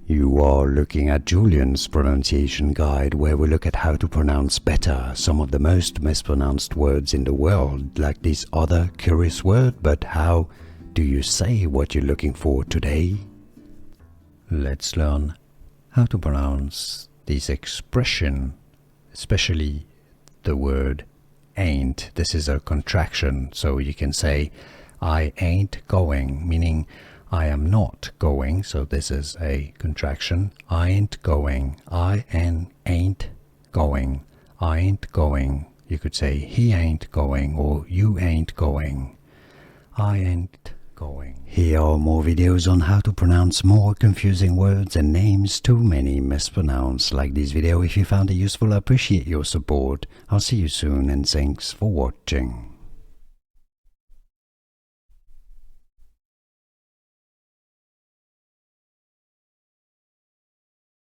You are looking at Julian's pronunciation guide, where we look at how to pronounce better some of the most mispronounced words in the world, like this other curious word. But how do you say what you're looking for today? Let's learn how to pronounce this expression, especially the word ain't. This is a contraction, so you can say I ain't going, meaning I am not going. So this is a contraction. I ain't going. ain't going. I ain't going. You could say he ain't going or you ain't going. I ain't going. Here are more videos on how to pronounce more confusing words and names too many mispronounced. Like this video if you found it useful. I appreciate your support. I'll see you soon and thanks for watching.